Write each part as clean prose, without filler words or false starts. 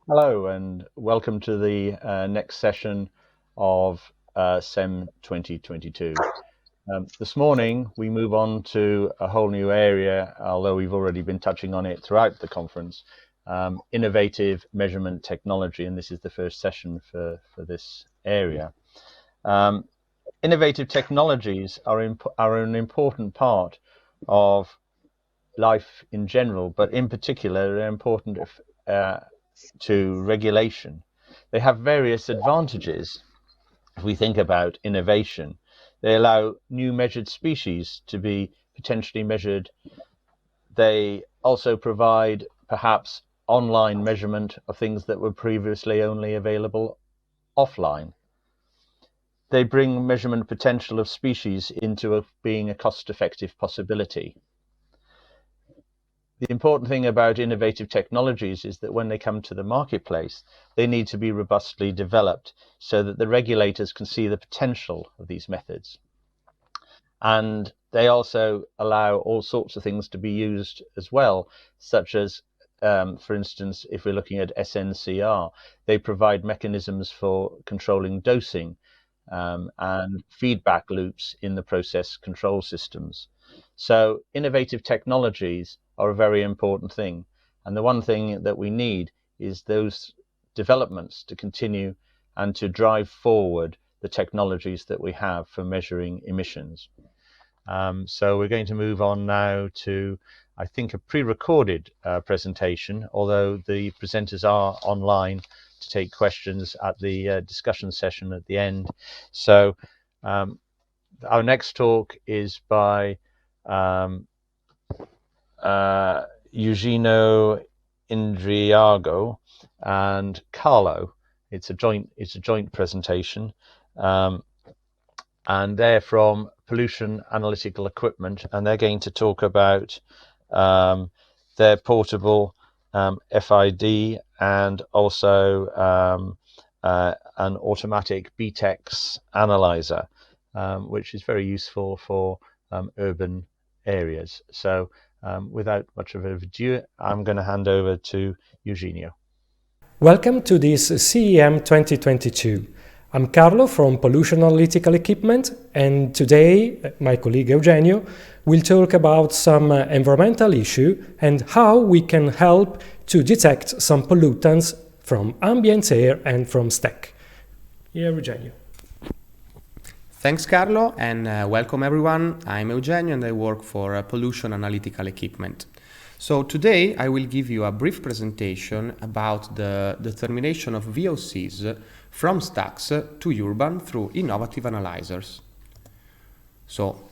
Hello and welcome to the next session of CEM 2022. This morning we move on to a whole new area, although we've already been touching on it throughout the conference, innovative measurement technology, and this is the first session for this area. Innovative technologies are an important part of life in general, but in particular they're important to regulation. They have various advantages. If we think about innovation, they allow new measured species to be potentially measured. They also provide perhaps online measurement of things that were previously only available offline. They bring measurement potential of species into being a cost-effective possibility. The important thing about innovative technologies is that when they come to the marketplace, they need to be robustly developed so that the regulators can see the potential of these methods. And they also allow all sorts of things to be used as well, such as, for instance, if we're looking at SNCR, they provide mechanisms for controlling dosing and feedback loops in the process control systems. So innovative technologies are a very important thing. And the one thing that we need is those developments to continue and to drive forward the technologies that we have for measuring emissions. So we're going to move on now to, I think, a pre-recorded presentation, although the presenters are online to take questions at the discussion session at the end. So our next talk is by Eugenio Indrigo and Carlo. It's a joint presentation, and they're from Pollution Analytical Equipment, and they're going to talk about their portable FID and also an automatic BTEX analyzer, which is very useful for urban areas. So without much of ado, I'm going to hand over to Eugenio. Welcome to this CEM 2022. I'm Carlo from Pollution Analytical Equipment, and today my colleague Eugenio will talk about some environmental issue and how we can help to detect some pollutants from ambient air and from stack. Here, Eugenio. Thanks, Carlo, and welcome everyone. I'm Eugenio and I work for Pollution Analytical Equipment. So today I will give you a brief presentation about the determination of VOCs from stacks to urban through innovative analyzers. So,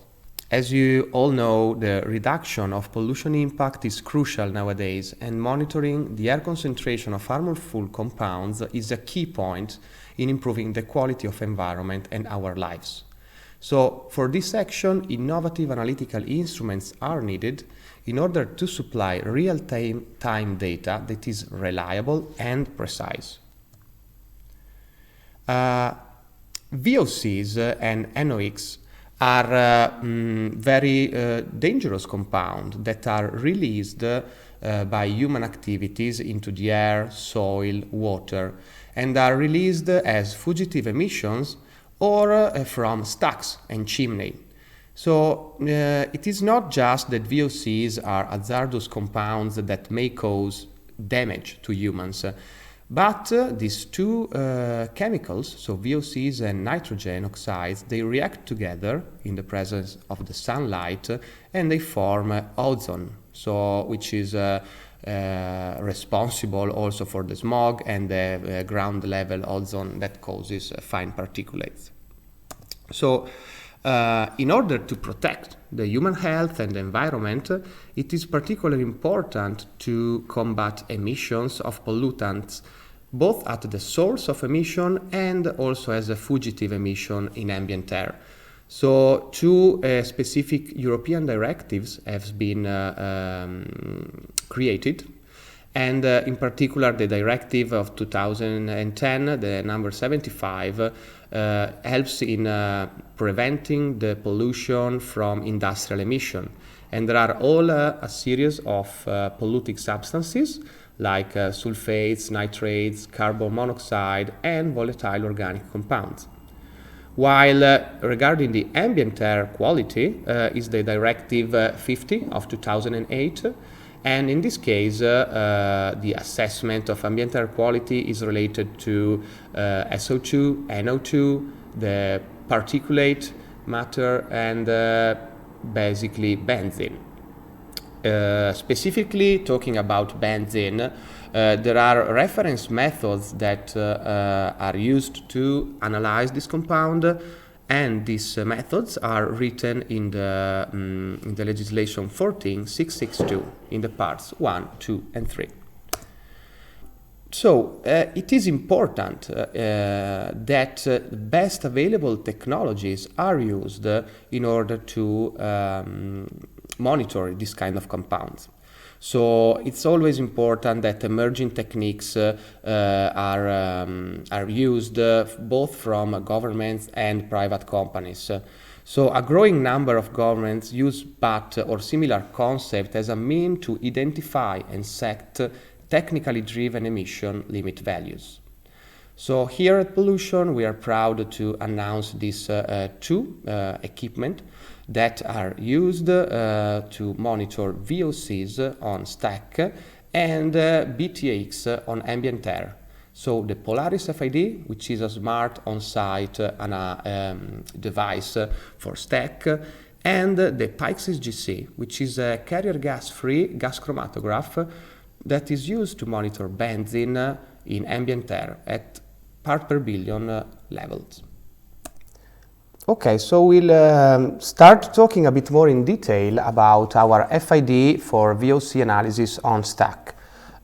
as you all know, the reduction of pollution impact is crucial nowadays, and monitoring the air concentration of harmful compounds is a key point in improving the quality of environment and our lives. So, for this section, innovative analytical instruments are needed in order to supply real-time data that is reliable and precise. VOCs and NOx are very dangerous compounds that are released by human activities into the air, soil, water, and are released as fugitive emissions or from stacks and chimney. So it is not just that VOCs are hazardous compounds that may cause damage to humans, but these two chemicals, so VOCs and nitrogen oxides, they react together in the presence of the sunlight and they form ozone, so which is responsible also for the smog and the ground level ozone that causes fine particulates. So in order to protect the human health and the environment, it is particularly important to combat emissions of pollutants, both at the source of emission and also as a fugitive emission in ambient air. So two specific European directives have been created, and in particular the directive of 2010, the number 75, helps in preventing the pollution from industrial emission. And there are all a series of polluting substances like sulfates, nitrates, carbon monoxide, and volatile organic compounds. While regarding the ambient air quality is the Directive 50 of 2008, and in this case the assessment of ambient air quality is related to SO2, NO2, the particulate matter, and basically benzene. Specifically talking about benzene, there are reference methods that are used to analyze this compound, and these methods are written in the legislation 14662 in the parts 1, 2, and 3. So it is important that the best available technologies are used in order to monitor this kind of compounds. So it's always important that emerging techniques are used both from governments and private companies. So a growing number of governments use BAT or similar concept as a means to identify and set technically driven emission limit values. So here at Pollution, we are proud to announce these two equipment that are used to monitor VOCs on stack and BTX on ambient air. So the Polaris FID, which is a smart on-site device for stack, and the Pyxis GC, which is a carrier gas-free gas chromatograph that is used to monitor benzene in ambient air at part per billion levels. Okay, so we'll start talking a bit more in detail about our FID for VOC analysis on stack.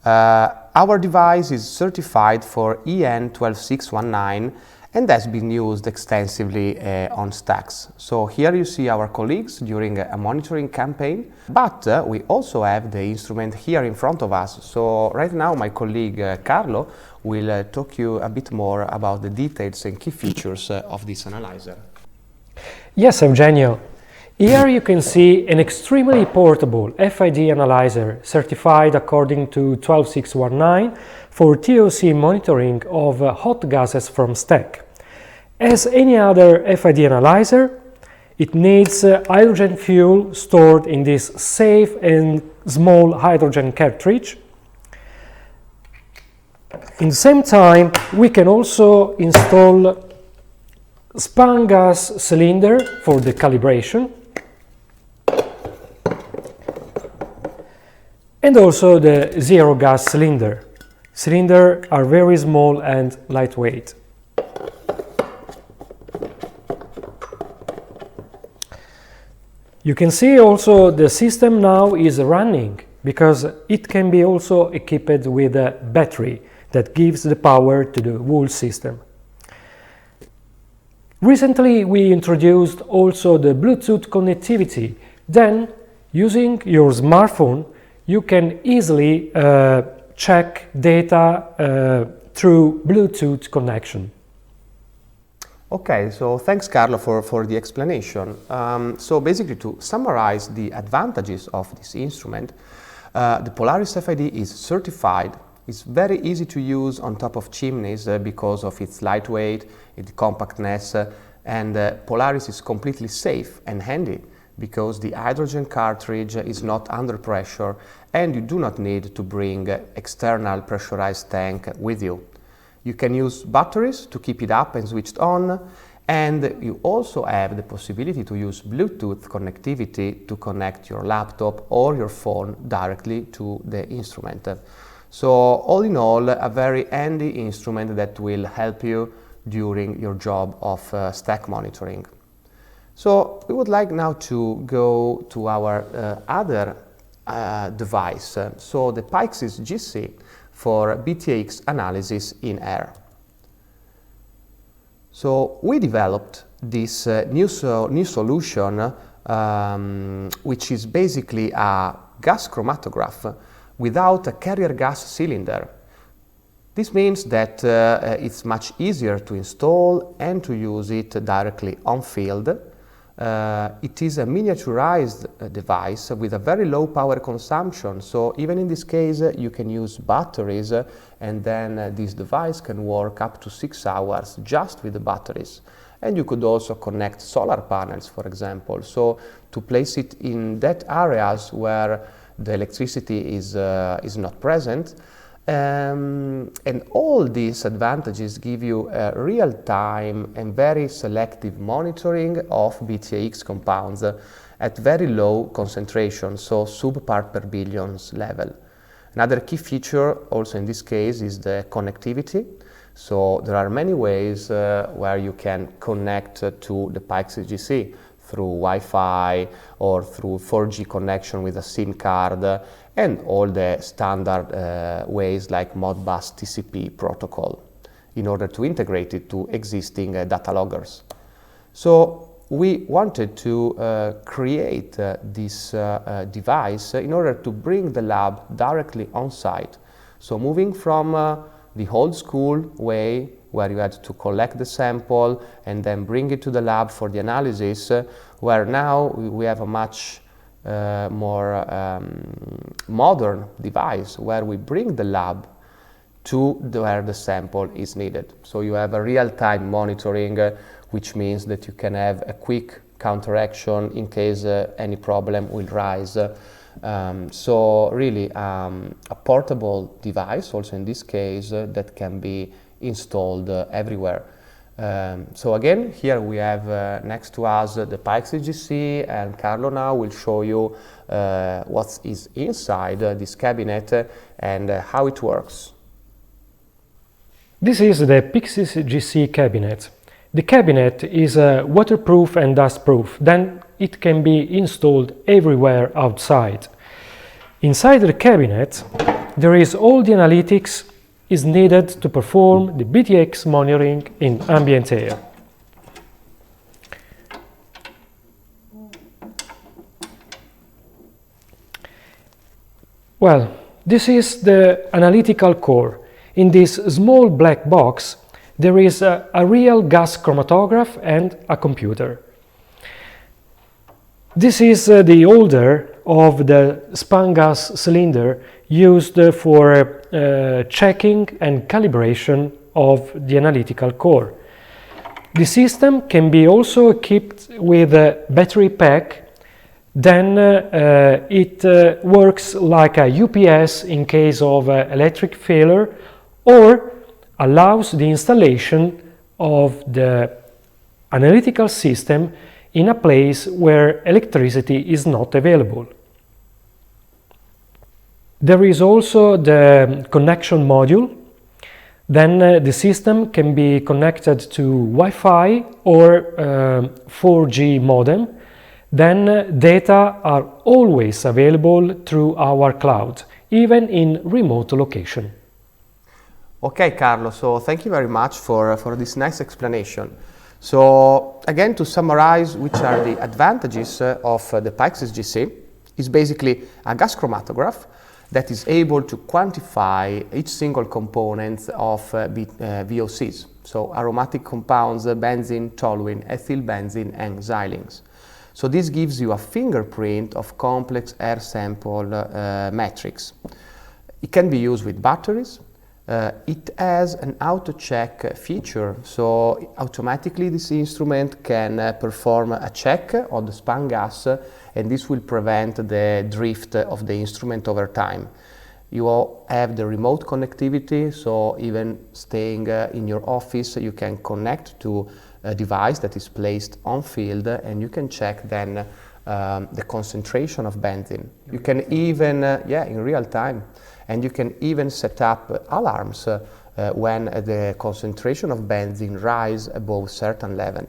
Our device is certified for EN 12619 and has been used extensively on stacks. So here you see our colleagues during a monitoring campaign, but we also have the instrument here in front of us. So right now my colleague Carlo will talk you a bit more about the details and key features of this analyzer. Yes, Eugenio. Here you can see an extremely portable FID analyzer certified according to 12619 for TOC monitoring of hot gases from stack. As any other FID analyzer, it needs hydrogen fuel stored in this safe and small hydrogen cartridge. In the same time, we can also install span gas cylinder for the calibration, and also the zero gas cylinder. Cylinders are very small and lightweight. You can see also the system now is running because it can be also equipped with a battery that gives the power to the whole system. Recently we introduced also the Bluetooth connectivity. Then, using your smartphone, you can easily check data through Bluetooth connection. Okay, so thanks Carlo for the explanation. So basically, to summarize the advantages of this instrument, the Polaris FID is certified. It's very easy to use on top of chimneys because of its lightweight, its compactness, and Polaris is completely safe and handy because the hydrogen cartridge is not under pressure and you do not need to bring external pressurized tank with you. You can use batteries to keep it up and switched on, and you also have the possibility to use Bluetooth connectivity to connect your laptop or your phone directly to the instrument. So all in all, a very handy instrument that will help you during your job of stack monitoring. So we would like now to go to our other device, so the Pyxis GC for BTX analysis in air. So we developed this new solution which is basically a gas chromatograph without a carrier gas cylinder. This means that it's much easier to install and to use it directly on field, It is a miniaturized device with a very low power consumption, so even in this case you can use batteries and then this device can work up to 6 hours just with the batteries. And you could also connect solar panels, for example, so to place it in that areas where the electricity is not present. And all these advantages give you a real-time and very selective monitoring of BTX compounds at very low concentration, so sub-part per billions level. Another key feature also in this case is the connectivity. So there are many ways where you can connect to the PICE-GC through Wi-Fi or through 4G connection with a SIM card, and all the standard ways like Modbus TCP protocol in order to integrate it to existing data loggers. So we wanted to create this device in order to bring the lab directly on site. So moving from the old school way where you had to collect the sample and then bring it to the lab for the analysis, where now we have a much more modern device where we bring the lab to where the sample is needed. So you have a real-time monitoring, which means that you can have a quick counteraction in case any problem will rise. So really a portable device also in this case that can be installed everywhere. So again, here we have next to us the PICE-GC, and Carlo now will show you what is inside this cabinet and how it works. This is the PICE-GC cabinet. The cabinet is waterproof and dustproof, then it can be installed everywhere outside. Inside the cabinet there is all the analytics is needed to perform the BTX monitoring in ambient air. Well, this is the analytical core. In this small black box there is a real gas chromatograph and a computer. This is the holder of the span gas cylinder used for checking and calibration of the analytical core. The system can be also equipped with a battery pack. Then it works like a UPS in case of electric failure, or allows the installation of the analytical system in a place where electricity is not available. There is also the connection module. Then the system can be connected to Wi-Fi or 4G modem. Then data are always available through our cloud, even in remote location. Okay, Carlo, so thank you very much for this nice explanation. So again, to summarize which are the advantages of the PICE-GC, is basically a gas chromatograph that is able to quantify each single component of VOCs, so aromatic compounds, benzene, toluene, ethylbenzene, and xylenes. So this gives you a fingerprint of complex air sample metrics. It can be used with batteries. It has an auto-check feature, so automatically this instrument can perform a check on the span gas, and this will prevent the drift of the instrument over time. You all have the remote connectivity, so even staying in your office, you can connect to a device that is placed on field, and you can check then the concentration of benzene. You can even, in real time, and you can even set up alarms when the concentration of benzene rises above certain level.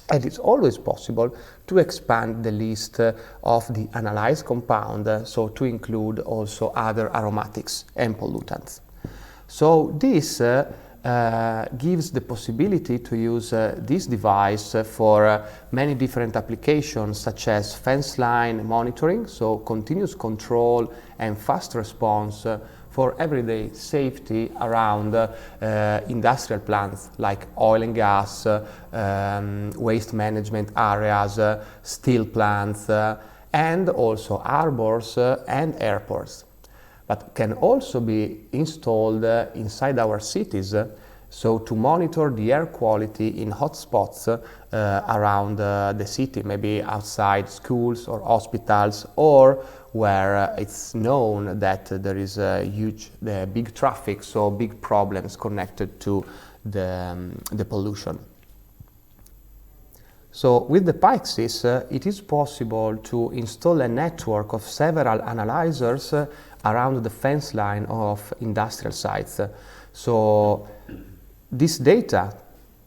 And it's always possible to expand the list of the analyzed compound, so to include also other aromatics and pollutants. So this gives the possibility to use this device for many different applications, such as fence line monitoring, so continuous control and fast response for everyday safety around industrial plants like oil and gas, waste management areas, steel plants, and also harbors and airports. But can also be installed inside our cities, so to monitor the air quality in hotspots around the city, maybe outside schools or hospitals, or where it's known that there is a big traffic, so big problems connected to the pollution. So with the VOCs, it is possible to install a network of several analyzers around the fence line of industrial sites. So this data,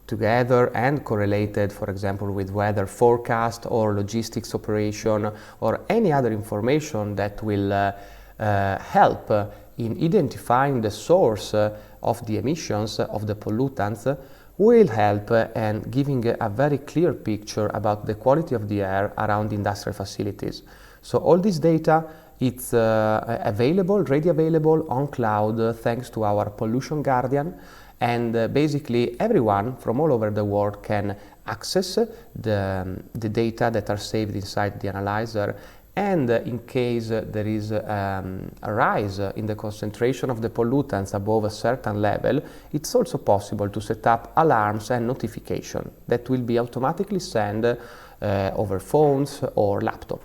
together and correlated, for example, with weather forecast or logistics operation or any other information that will help in identifying the source of the emissions of the pollutants, will help and giving a very clear picture about the quality of the air around industrial facilities. So all this data, it's ready available on cloud thanks to our Pollution Guardian, and basically everyone from all over the world can access the data that are saved inside the analyzer. And in case there is a rise in the concentration of the pollutants above a certain level, it's also possible to set up alarms and notification that will be automatically sent over phones or laptop.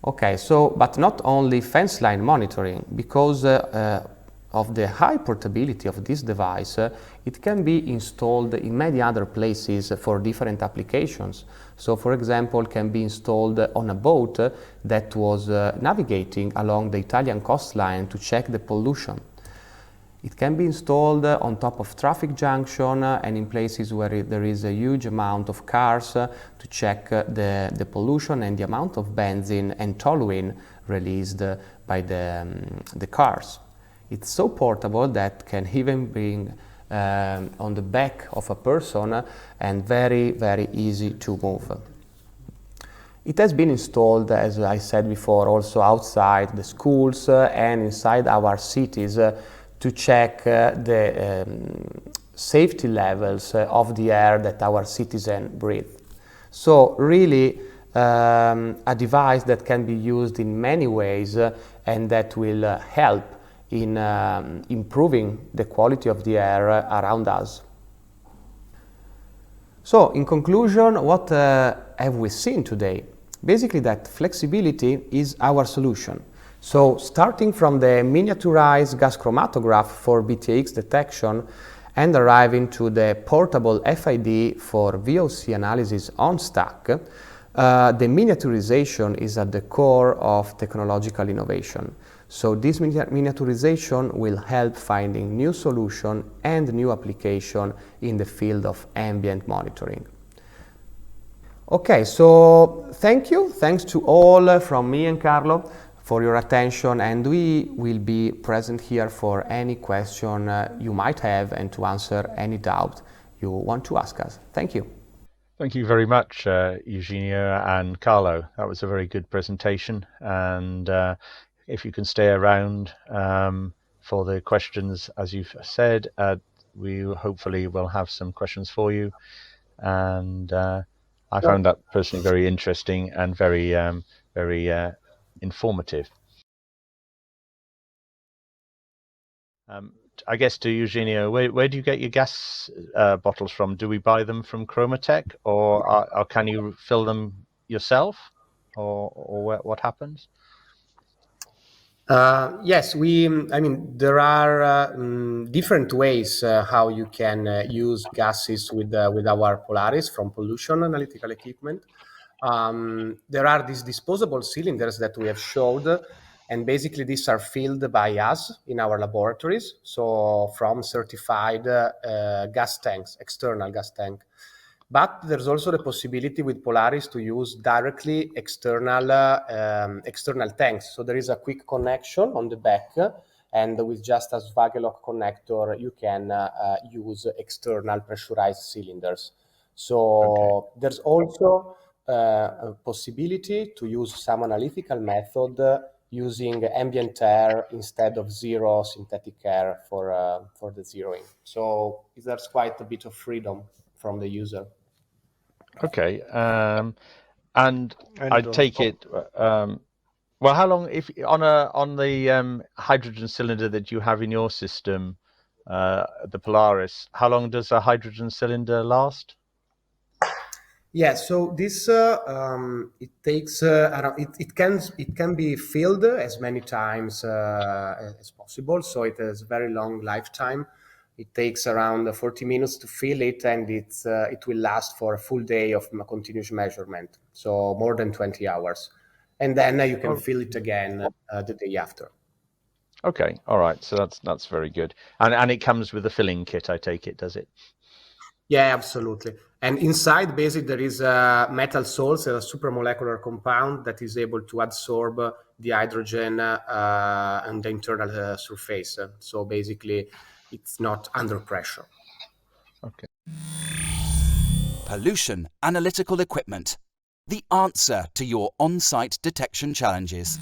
Okay, so but not only fence line monitoring, because of the high portability of this device, it can be installed in many other places for different applications. So, for example, can be installed on a boat that was navigating along the Italian coastline to check the pollution. It can be installed on top of traffic junction and in places where there is a huge amount of cars to check the pollution and the amount of benzene and toluene released by the cars. It's so portable that can even bring on the back of a person and very, very easy to move. It has been installed, as I said before, also outside the schools and inside our cities to check the safety levels of the air that our citizens breathe. So really a device that can be used in many ways and that will help in improving the quality of the air around us. So, in conclusion, what have we seen today? Basically that flexibility is our solution. So, starting from the miniaturized gas chromatograph for BTX detection and arriving to the portable FID for VOC analysis on stack, the miniaturization is at the core of technological innovation. So this miniaturization will help finding new solution and new application in the field of ambient monitoring. Okay, so thanks to all from me and Carlo for your attention, and we will be present here for any question you might have and to answer any doubt you want to ask us. Thank you. Thank you very much, Eugenio and Carlo. That was a very good presentation, and if you can stay around for the questions, as you've said, we hopefully will have some questions for you. And I found that personally very interesting and very informative. I guess to Eugenio, where do you get your gas bottles from? Do we buy them from Chromatech, or can you fill them yourself, or what happens? Yes, there are different ways how you can use gases with our Polaris from pollution analytical equipment. There are these disposable cylinders that we have showed, and basically these are filled by us in our laboratories, so from certified gas tanks, external gas tank. But there's also the possibility with Polaris to use directly external tanks. So there is a quick connection on the back, and with just a Swagelok connector, you can use external pressurized cylinders. So There's also a possibility to use some analytical method using ambient air instead of zero synthetic air for the zeroing. So there's quite a bit of freedom from the user. Okay, and I take it. Well, how long, if on the hydrogen cylinder that you have in your system, the Polaris, how long does a hydrogen cylinder last? Yeah, so this it takes around, it can be filled as many times as possible. So it has very long lifetime. It takes around 40 minutes to fill it, and it will last for a full day of continuous measurement, so more than 20 hours. And then you can fill it again the day after. Okay, all right. So that's very good. And it comes with a filling kit, I take it, does it? Yeah, absolutely. And inside, basically, there is a metal salts, a supramolecular compound that is able to absorb the hydrogen on the internal surface. So basically, it's not under pressure. Okay. Pollution analytical equipment. The answer to your on-site detection challenges.